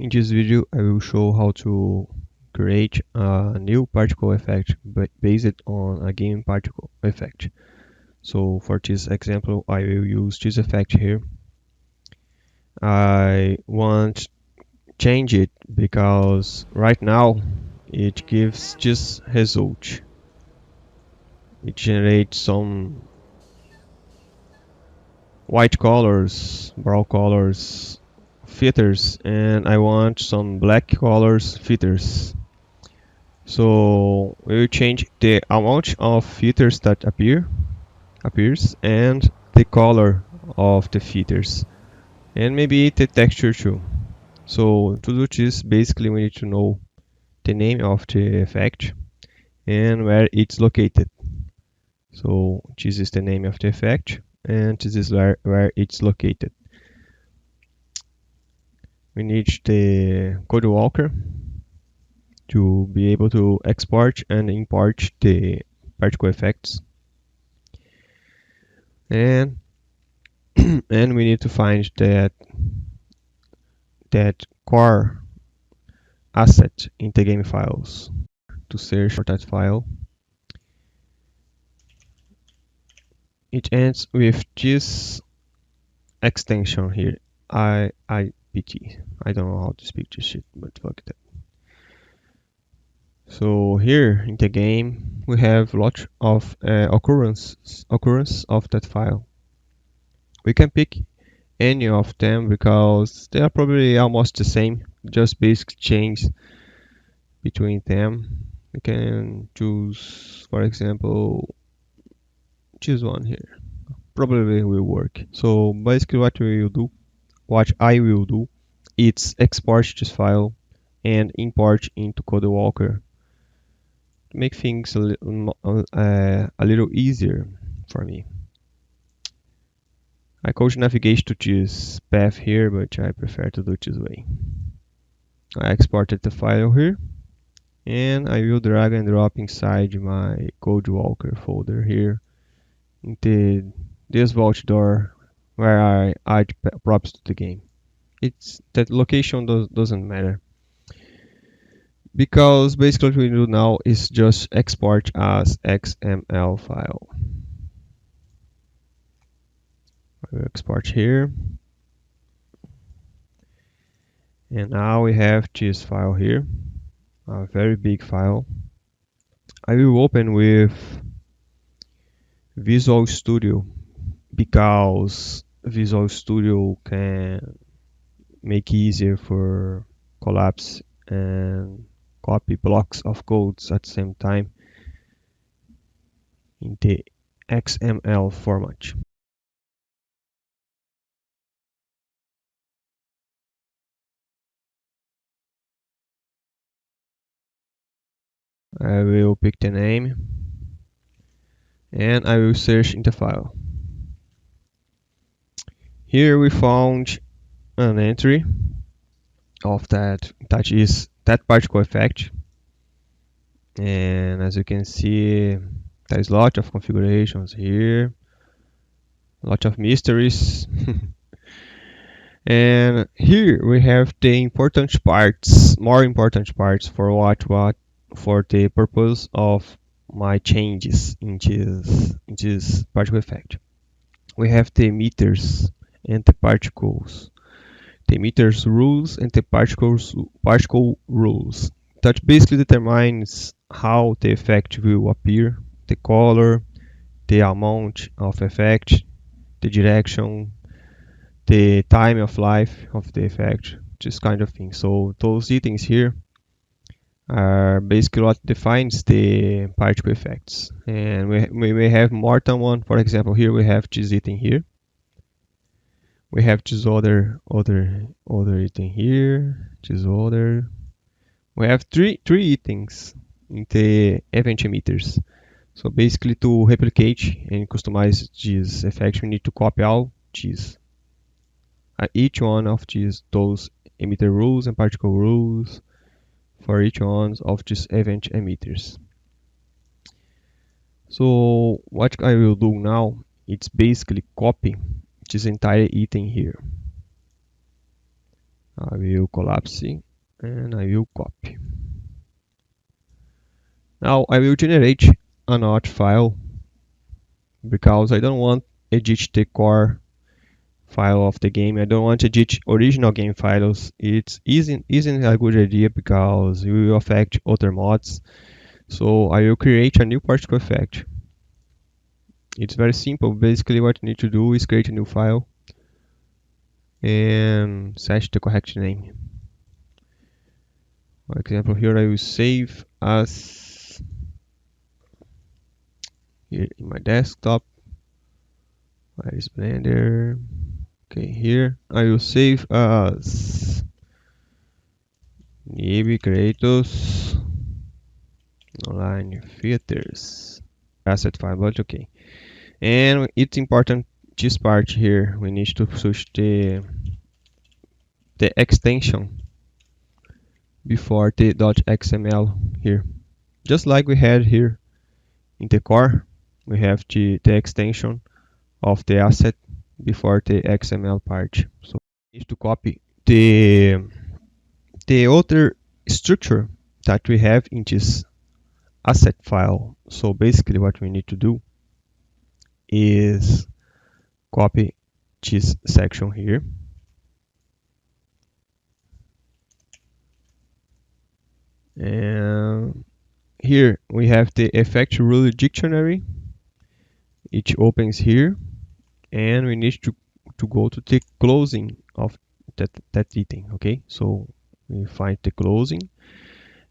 In this video, I will show how to create a new particle effect based on a game particle effect. So for this example, I will use this effect here. I want to change it because right now it gives this result. It generates some white colors, brown colors, filters, and I want some black colors filters. So we will change the amount of filters that appears and the color of the filters and maybe the texture too. So to do this, basically we need to know the name of the effect and where it's located. So this is the name of the effect and this is where it's located. We need the code walker to be able to export and import the particle effects. And and we need to find that core asset in the game files to search for that file. It ends with this extension here, IIPT. I don't know how to speak this shit, but fuck that. So here in the game we have lots of occurrence of that file. We can pick any of them because they are probably almost the same, just basic change between them. We can choose, for example, choose one here. Probably will work. So basically what I will do, it's export this file and import into CodeWalker to make things a little easier for me. I could navigate to this path here, but I prefer to do it this way. I exported the file here, and I will drag and drop inside my CodeWalker folder here into this vault door where I add props to the game. It's that location doesn't matter because basically what we do now is just export as XML file. I will export here. And now we have this file here, a very big file. I will open with Visual Studio because Visual Studio can make easier for collapse and copy blocks of codes at the same time in the XML format. I will pick the name and I will search in the file. Here we found an entry of that is that particle effect, and as you can see there's a lot of configurations here, a lot of mysteries. And here we have the more important parts for for the purpose of my changes in this particle effect. We have the emitters and the particles, the emitters rules and the particle rules. That basically determines how the effect will appear, the color, the amount of effect, the direction, the time of life of the effect, this kind of thing. So those items here are basically what defines the particle effects. And we may have more than one. For example, here we have this item here. We have this other item here, this other. We have three items in the event emitters. So basically to replicate and customize this effect, we need to copy all these. Each one of those emitter rules and particle rules for each one of these event emitters. So what I will do now, it's basically copy this entire item here. I will collapse and I will copy. Now I will generate a notch file because I don't want edit the core file of the game. I don't want to edit original game files. It isn't a good idea because it will affect other mods. So I will create a new particle effect. It's very simple. Basically what you need to do is create a new file and set the correct name. For example, here I will save as here in my desktop. Where is Blender? Okay, here I will save as JulioNIB Creators Online Filters asset file, but okay. And it's important this part here. We need to switch the extension before the .xml here. Just like we had here in the core, we have the extension of the asset before the XML part. So we need to copy the other structure that we have in this asset file. So basically what we need to do is copy this section here. And here we have the effect rule dictionary. It opens here, and we need to go to the closing of that item. Okay, so we find the closing,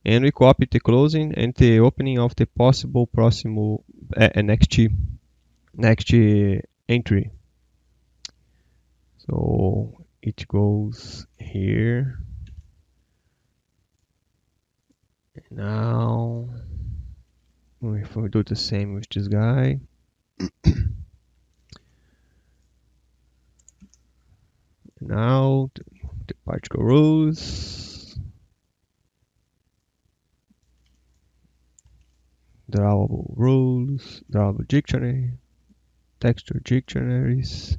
and we copy the closing and the opening of the possible next entry. So it goes here. Now if we do the same with this guy, now the particle rules, drawable rules, drawable dictionary, texture dictionaries,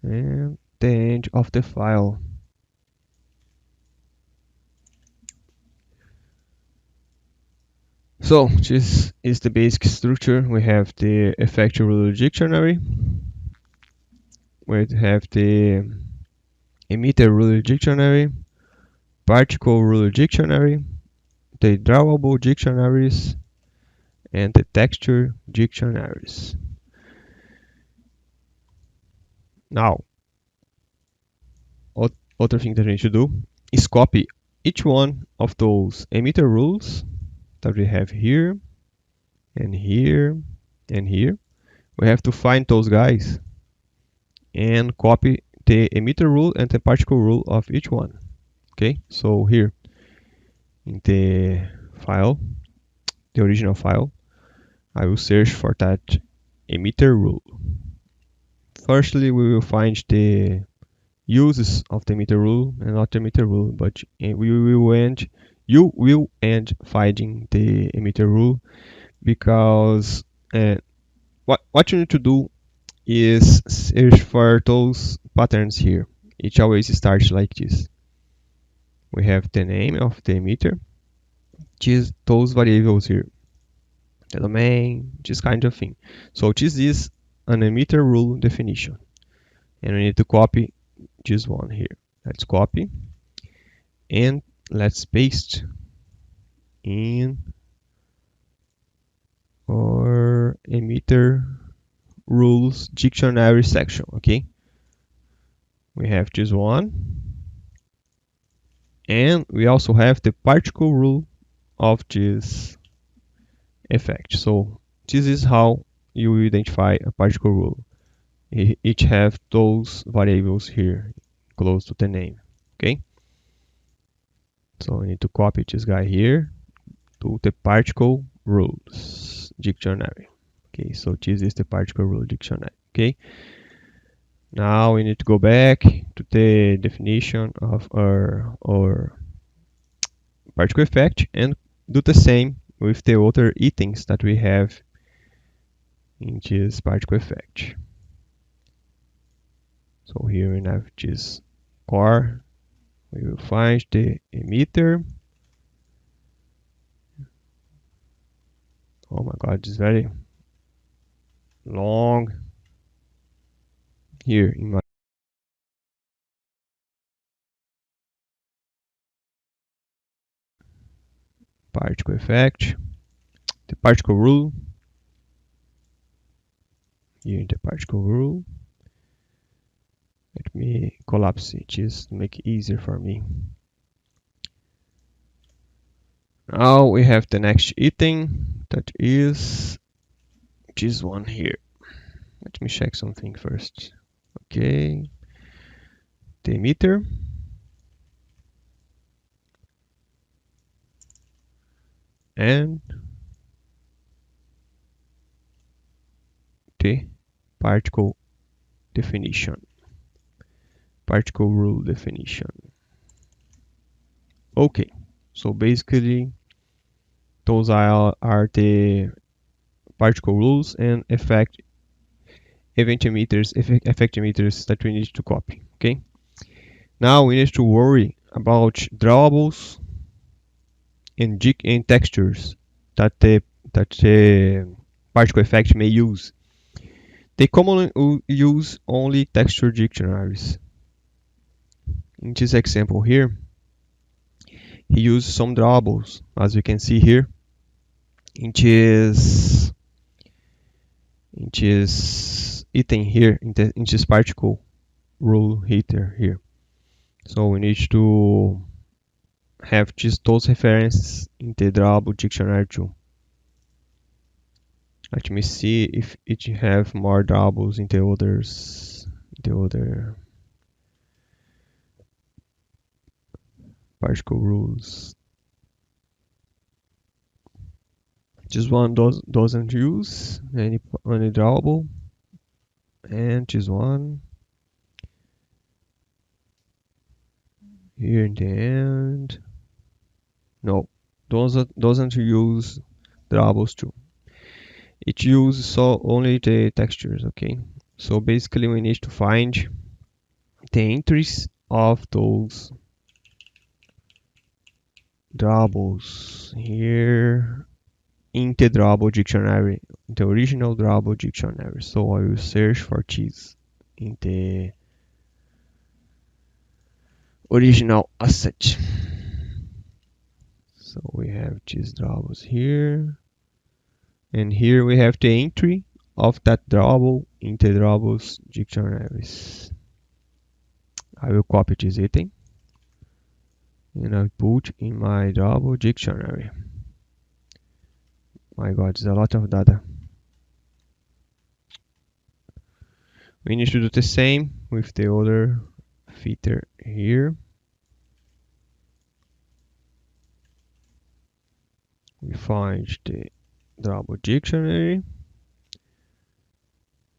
and the end of the file. So this is the basic structure. We have the effect rule dictionary. We have the emitter rule dictionary, particle rule dictionary, the drawable dictionaries, and the texture dictionaries. Now, other thing that we need to do is copy each one of those emitter rules that we have here and here and here. We have to find those guys and copy the emitter rule and the particle rule of each one. Okay, so here in the file, the original file, I will search for that emitter rule. Firstly, we will find the uses of the emitter rule and not the emitter rule, but you will end finding the emitter rule because what you need to do is search for those patterns here. It always starts like this. We have the name of the emitter, those variables here, the domain, this kind of thing. So this is an emitter rule definition, and we need to copy this one here. Let's copy and let's paste in our emitter rules dictionary section. Okay, we have this one, and we also have the particle rule of this effect. So this is how you identify a particle rule. Each have those variables here close to the name. Okay, so I need to copy this guy here to the particle rules dictionary. Okay, so this is the particle rule dictionary. Okay, now we need to go back to the definition of our particle effect and do the same with the other items that we have in this particle effect. So here we have this core. We will find the emitter. Oh my god, it's very long here in my particle effect. The particle rule. Here in the particle rule. Let me collapse it just to make it easier for me. Now we have the next item, that is this one here. Let me check something first. Okay, the emitter. And the particle definition, particle rule definition. Okay, so basically those are the particle rules and effect emitters that we need to copy. Okay, now we need to worry about drawables and textures that the particle effect may use. They commonly use only texture dictionaries. In this example here, he used some drawables, as you can see here, in this item here, in this particle rule heater here. So we need to have just those references in the drawable dictionary too. Let me see if it have more drawables in the other particle rules. This one doesn't use any drawable, and this one here in the end, no, doesn't use drawables too. It uses only the textures. Okay, so basically we need to find the entries of those drawables here in the drawable dictionary, the original drawable dictionary. So I will search for this in the original asset. So we have these drawables here, and here we have the entry of that drawable in the drawables dictionaries. I will copy this item and I put in my drawable dictionary. My god, it's a lot of data. We need to do the same with the other feature here. We find the drawable dictionary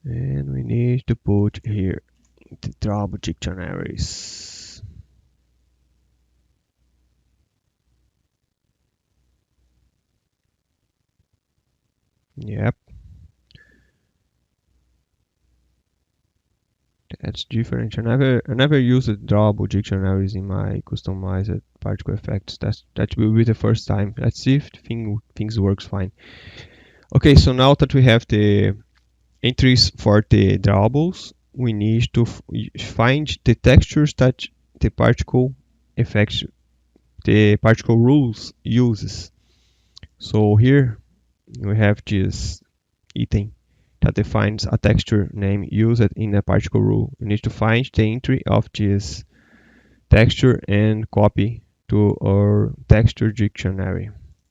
and we need to put here the drawable dictionaries. Yep, that's different. I never used drawable dictionaries in my customized particle effects. That will be the first time. Let's see if things works fine. Okay, so now that we have the entries for the drawables, we need to find the textures that the particle effects, the particle rules uses. So here we have this item that defines a texture name used in a particle rule. We need to find the entry of this texture and copy to our texture dictionary.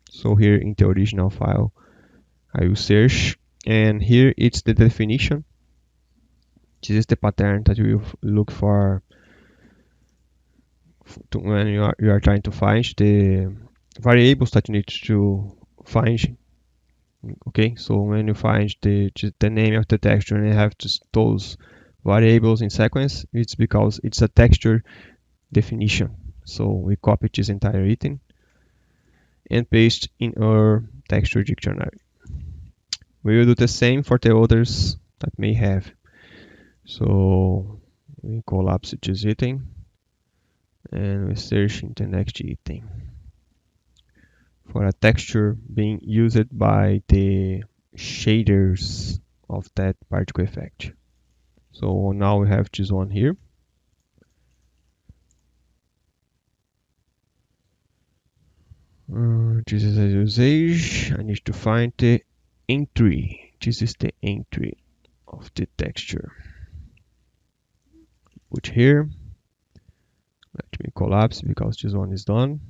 So here in the original file, I will search, and here it's the definition. This is the pattern that you will look for when you are trying to find the variables that you need to find. Okay, so when you find the name of the texture and you have those variables in sequence, it's because it's a texture definition. So we copy this entire item and paste in our texture dictionary. We will do the same for the others that may have. So We collapse this item and we search in the next item for a texture being used by the shaders of that particle effect. So now we have this one here. This is a usage. I need to find the entry. This is the entry of the texture. Put here. Let me collapse because this one is done.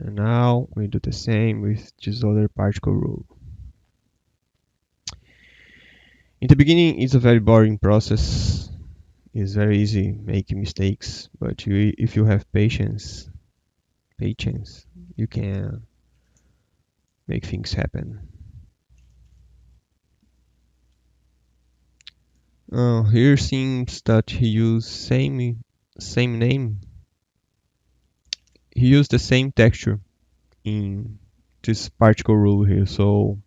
And now we do the same with this other particle rule. In the beginning, it's a very boring process. It's very easy making mistakes, but if you have patience, you can make things happen. Here seems that he used same name. He used the same texture in this particle rule here, so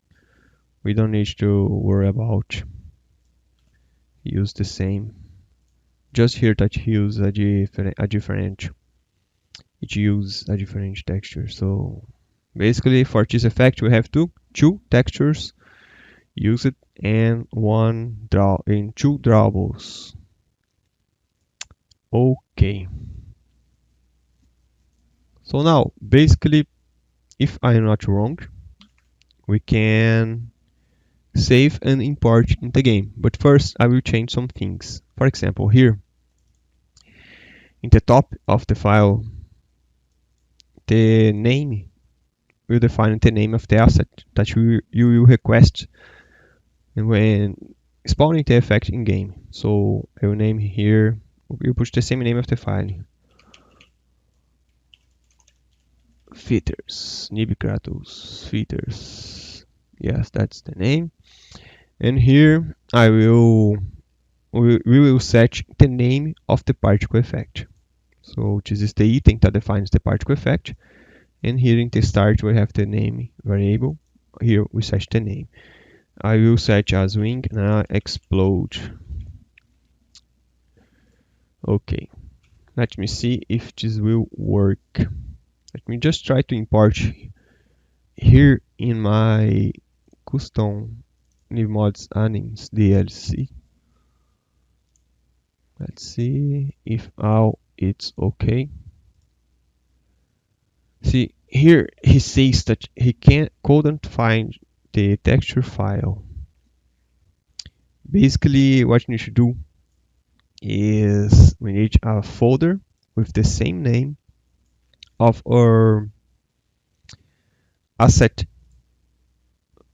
we don't need to worry about use the same. Just here that he used a different texture. So basically for this effect we have two textures used and two drawables. Okay. So now basically, if I'm not wrong, we can save and import in the game. But first I will change some things. For example, here in the top of the file, the name will define the name of the asset that you will request when spawning the effect in game. So I will name here, we'll put the same name of the file. Filters, NIB Kratos, filters. Yes, that's the name. And here we will set the name of the particle effect. So this is the item that defines the particle effect. And here in the start we have the name variable. Here we set the name. I will set as wing and explode. Okay. Let me see if this will work. Let me just try to import here in my custom mods animes DLC. Let's see if all it's okay. See here he says that he couldn't find the texture file. Basically what you need to do is we need a folder with the same name of our asset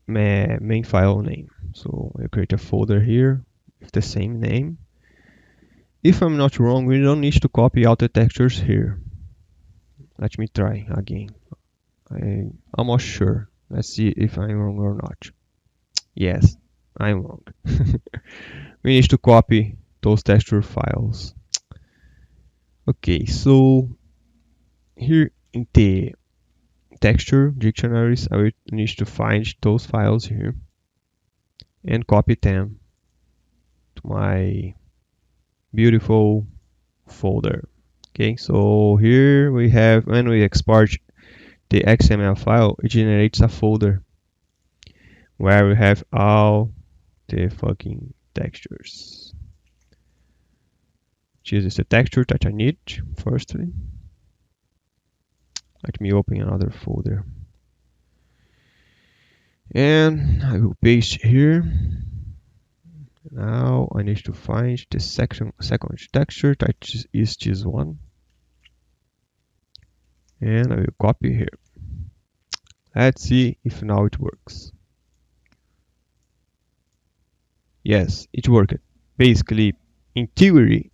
main file name. So I create a folder here with the same name. If I'm not wrong, we don't need to copy all the textures here. Let me try again. I'm almost sure. Let's see if I'm wrong or not. Yes, I'm wrong. We need to copy those texture files. Okay, so here in the texture dictionaries, I will need to find those files here and copy them to my beautiful folder. Okay, so here we have, when we export the XML file, it generates a folder where we have all the fucking textures. This is the texture that I need firstly. Let me open another folder. And I will paste here. Now I need to find the second texture that is this one. And I will copy here. Let's see if now it works. Yes, it worked. Basically, in theory,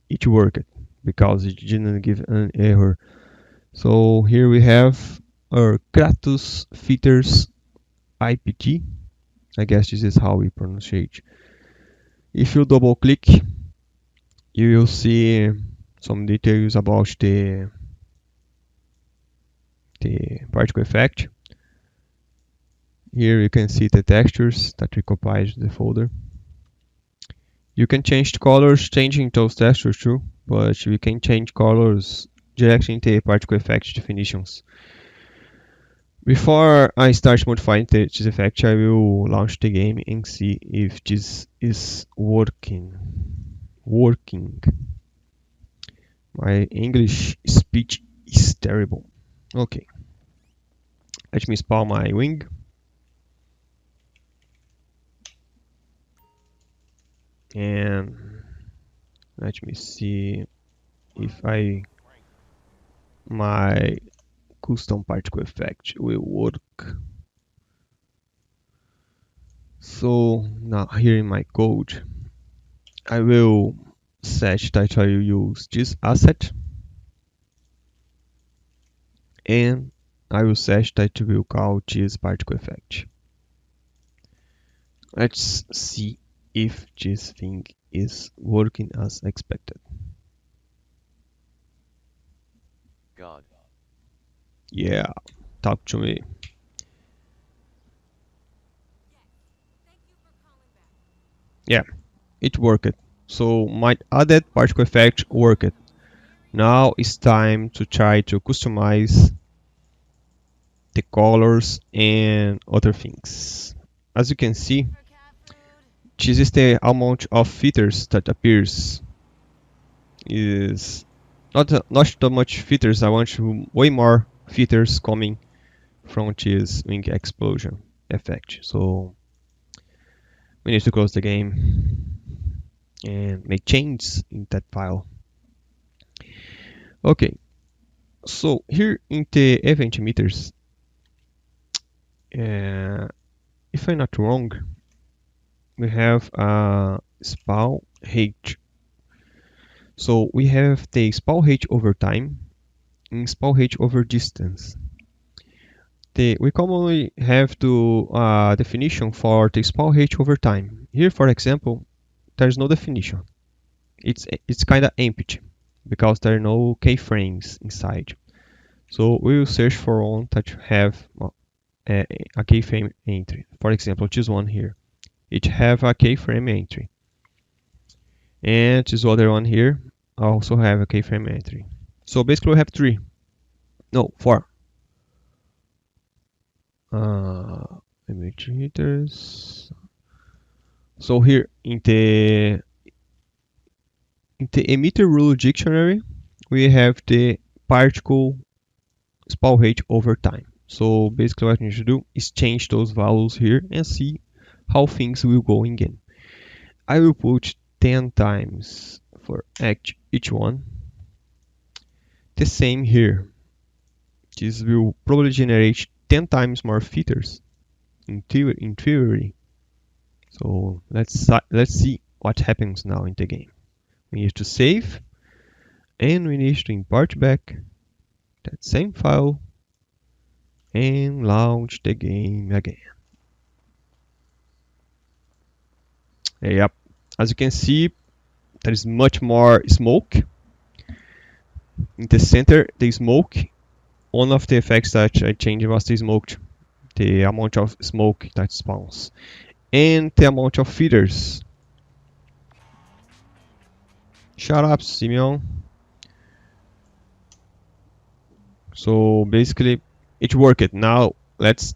it worked because it didn't give an error. So here we have our Kratos filters IPT. I guess this is how we pronounce it. If you double click, you will see some details about the particle effect. Here you can see the textures that we compiled to the folder. You can change the colors changing those textures too, but we can change colors directly in the particle effect definitions. Before I start modifying this effect, I will launch the game and see if this is working. My English speech is terrible. Okay. Let me spawn my wing. And let me see if my custom particle effect will work. So now here in my code, I will set that I will use this asset, and I will set that we will call this particle effect. Let's see if this thing is working as expected. God. Yeah, talk to me. Yeah, it worked. So my added particle effect worked. Now it's time to try to customize the colors and other things. As you can see, this is the amount of filters that appears. Is not that much filters. I want way more filters coming from this wing explosion effect. So we need to close the game and make changes in that file. Okay, so here in the event emitters, if I'm not wrong, we have a spawn height. So we have the spawn height over time and spawn height over distance. We commonly have the definition for the spawn height over time. Here, for example, there's no definition. It's kind of empty because there are no keyframes inside. So we will search for one that have a keyframe entry. For example, this one here. It have a keyframe entry. And this other one here also have a keyframe entry. So basically we have four. Image heaters. So here in the emitter rule dictionary, we have the particle spawn height over time. So basically what we need to do is change those values here and see how things will go in game. I will put 10 times for each one. The same here. This will probably generate 10 times more filters in theory. So let's see what happens now in the game. We need to save and we need to import back that same file and launch the game again. Yep, as you can see, there is much more smoke. In the center, the smoke, one of the effects that I changed was the smoke, the amount of smoke that spawns, and the amount of feeders. Shut up, Simeon. So basically, it worked. Now let's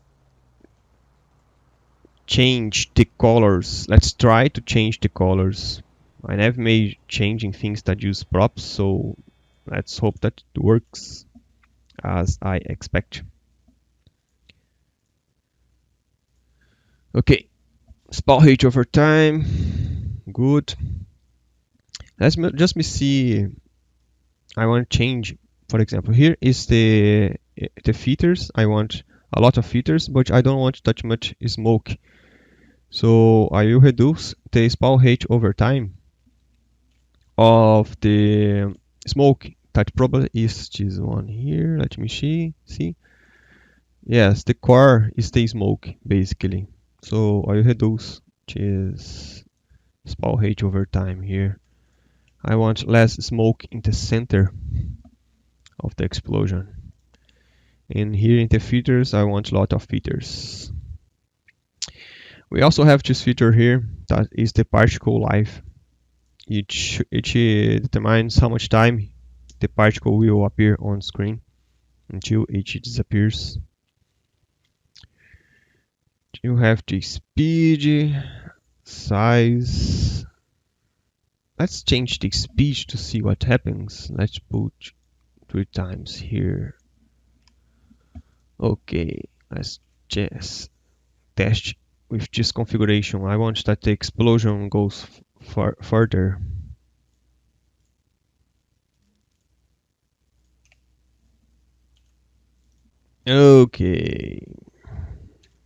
change the colors. Let's try to change the colors. I never made changing things that use props, so let's hope that it works as I expect. Okay, spawn height over time, good. Let's just see. I want to change. For example, here is the filters. I want a lot of filters, but I don't want that much smoke. So I will reduce the spawn height over time of the smoke. That probably is this one here. Let me see. Yes, the core is the smoke basically. So I will reduce this spawn height over time here. I want less smoke in the center of the explosion. And here in the filters, I want a lot of filters. We also have this filter here that is the particle life. it determines how much time the particle will appear on screen until it disappears. You have the speed, size. Let's change the speed to see what happens. Let's put 3 times here. Okay, let's just test with this configuration. I want that the explosion goes further. Okay,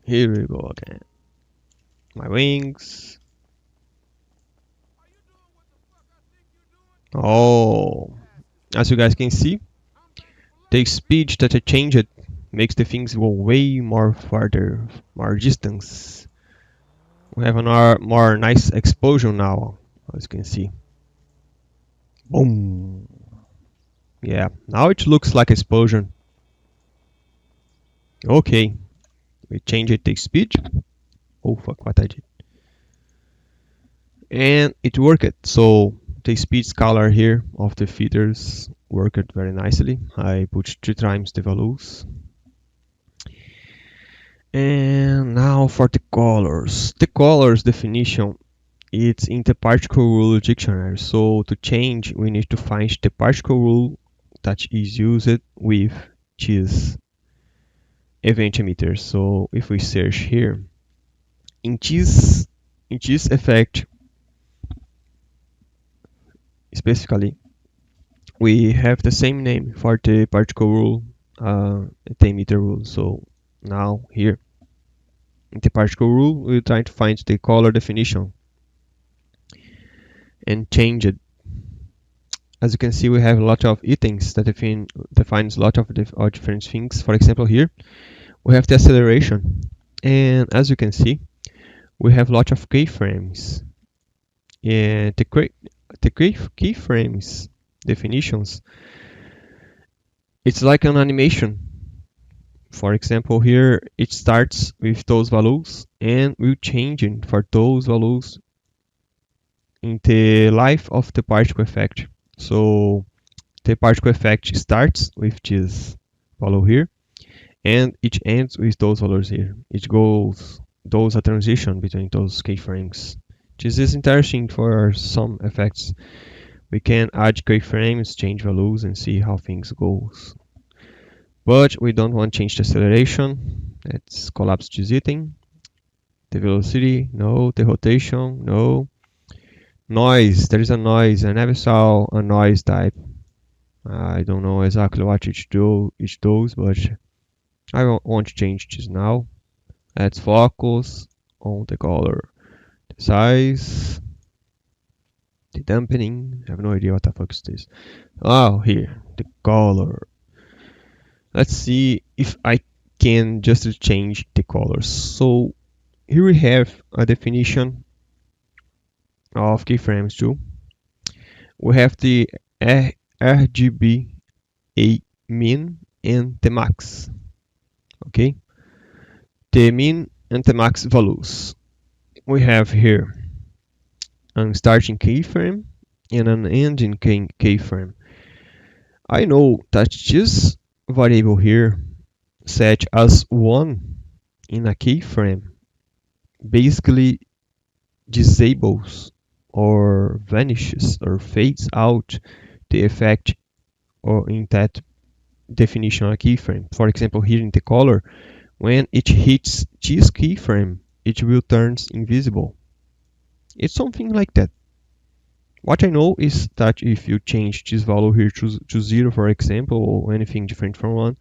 here we go again. My wings. Oh, as you guys can see, the speed that I changed makes the things go way more farther, more distance. We have a more nice explosion now, as you can see. Boom. Yeah, now it looks like explosion. Okay, we changed the speed. Oh fuck, what I did. And it worked. So the speed scalar here of the feeders worked very nicely. I put 3 times the values. And now for the colors. The colors definition, it's in the particle rule dictionary. So to change, we need to find the particle rule that is used with this event emitter. So if we search here, in this effect, specifically, we have the same name for the particle rule, the emitter rule. So now here, in the particle rule, we're trying to find the color definition and change it. As you can see, we have a lot of items that defines a lot of different things. For example, here we have the acceleration, and as you can see, we have a lot of keyframes. And the keyframes definitions, it's like an animation. For example, here it starts with those values and will change for those values in the life of the particle effect. So the particle effect starts with this value here, and it ends with those values here. It does a transition between those keyframes. This is interesting for some effects. We can add keyframes, change values, and see how things goes. But we don't want to change the acceleration. Let's collapse this item. The velocity, no. The rotation, no. Noise, there is a noise. I never saw a noise type. I don't know exactly what it does, but I want to change this now. Let's focus on the color, the size, the dampening. I have no idea what the fuck is this. Oh, here, the color. Let's see if I can just change the colors. So here we have a definition of keyframes too. We have the RGB a min and the max. Okay, the min and the max values. We have here a starting keyframe and an ending keyframe. I know that this variable here set as 1 in a keyframe basically disables or vanishes or fades out the effect or in that definition of a keyframe. For example, here in the color, when it hits this keyframe, it will turn invisible. It's something like that. What I know is that if you change this value here to 0, for example, or anything different from 1,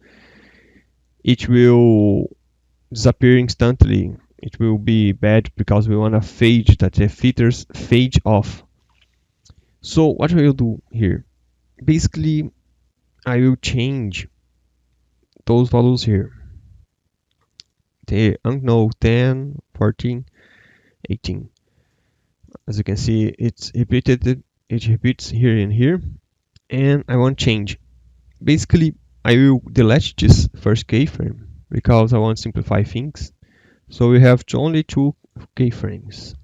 it will disappear instantly. It will be bad because we want to fade that the filters fade off. So what I will do here, basically I will change those values here. The unknown 10, 14, 18. As you can see, it's repeated. It repeats here and here, and I want to change. Basically, I will delete this first keyframe because I want to simplify things. So we have only 2 keyframes.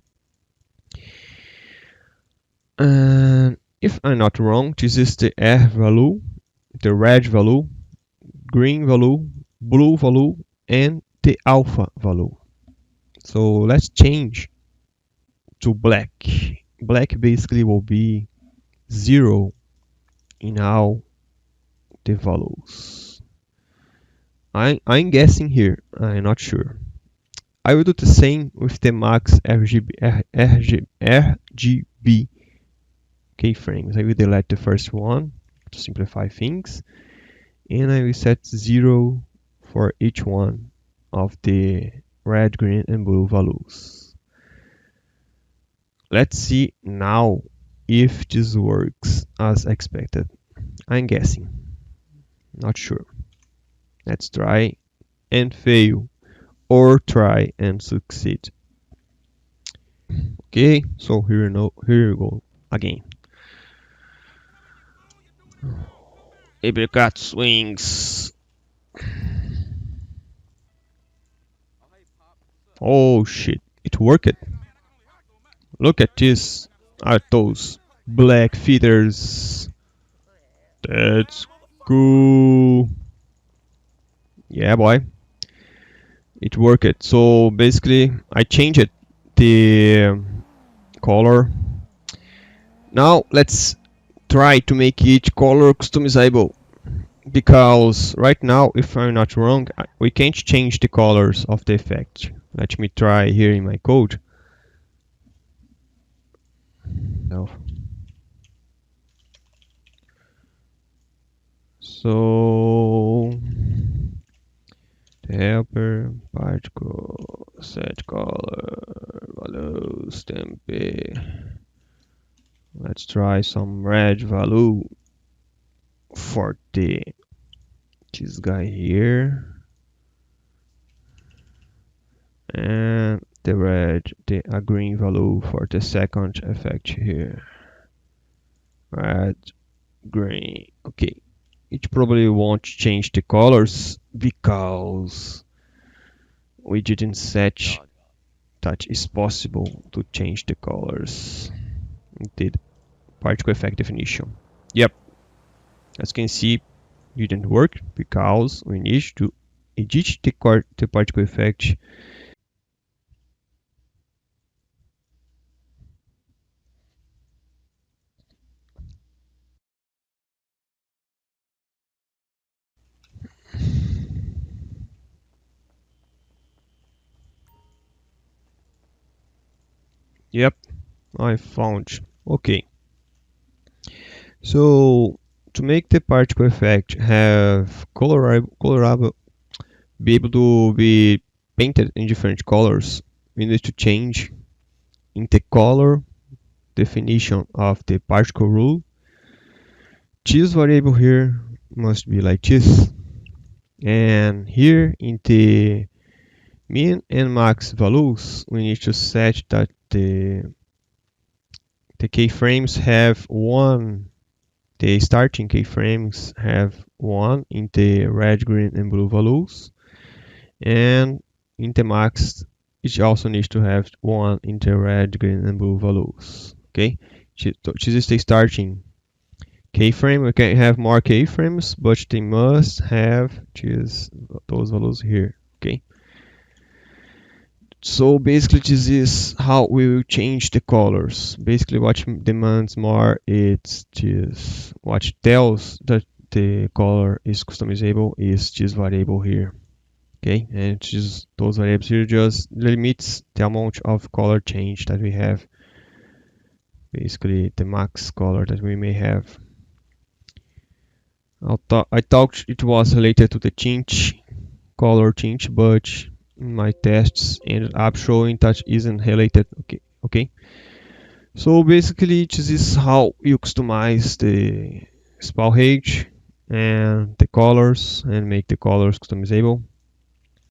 And if I'm not wrong, this is the R value, the red value, green value, blue value, and the alpha value. So let's change to black. Black basically will be 0 in all the values. I'm guessing here, I'm not sure. I will do the same with the max RGB keyframes. I will delete the first one to simplify things, and I will set 0 for each one of the red, green, and blue values. Let's see now if this works as expected. I'm guessing, not sure. Let's try and fail, or try and succeed. Okay, so here we go again. Apricot swings. Oh shit, it worked. Look at this. Are those black feathers? That's cool. Yeah, boy. It worked. So basically, I changed the color. Now let's try to make each color customizable, because right now, if I'm not wrong, we can't change the colors of the effect. Let me try here in my code. No. So the helper particle set color values tempe. Let's try some red value for this guy here, and a green value for the second effect here. Red, green. Okay, it probably won't change the colors because we didn't set God. that it's possible to change the colors. Indeed, particle effect definition. Yep, as you can see, it didn't work because we need to edit the particle effect. Yep, I found. Okay, so to make the particle effect have colorable, be able to be painted in different colors, we need to change in the color definition of the particle rule. This variable here must be like this, and here in the min and max values, we need to set that the keyframes have one. The starting keyframes have one in the red, green, and blue values, and in the max, it also needs to have one in the red, green, and blue values. Okay, this is the starting keyframe. We can have more keyframes, but they must have those values here. Okay. So basically, this is how we will change the colors. Basically, what demands more it's just what tells that the color is customizable is this variable here. Okay, and those variables here just limits the amount of color change that we have. Basically, the max color that we may have. I thought it was related to the tint, color tint, but my tests ended up showing that isn't related. Okay. So basically, this is how you customize the spawn height and the colors and make the colors customizable.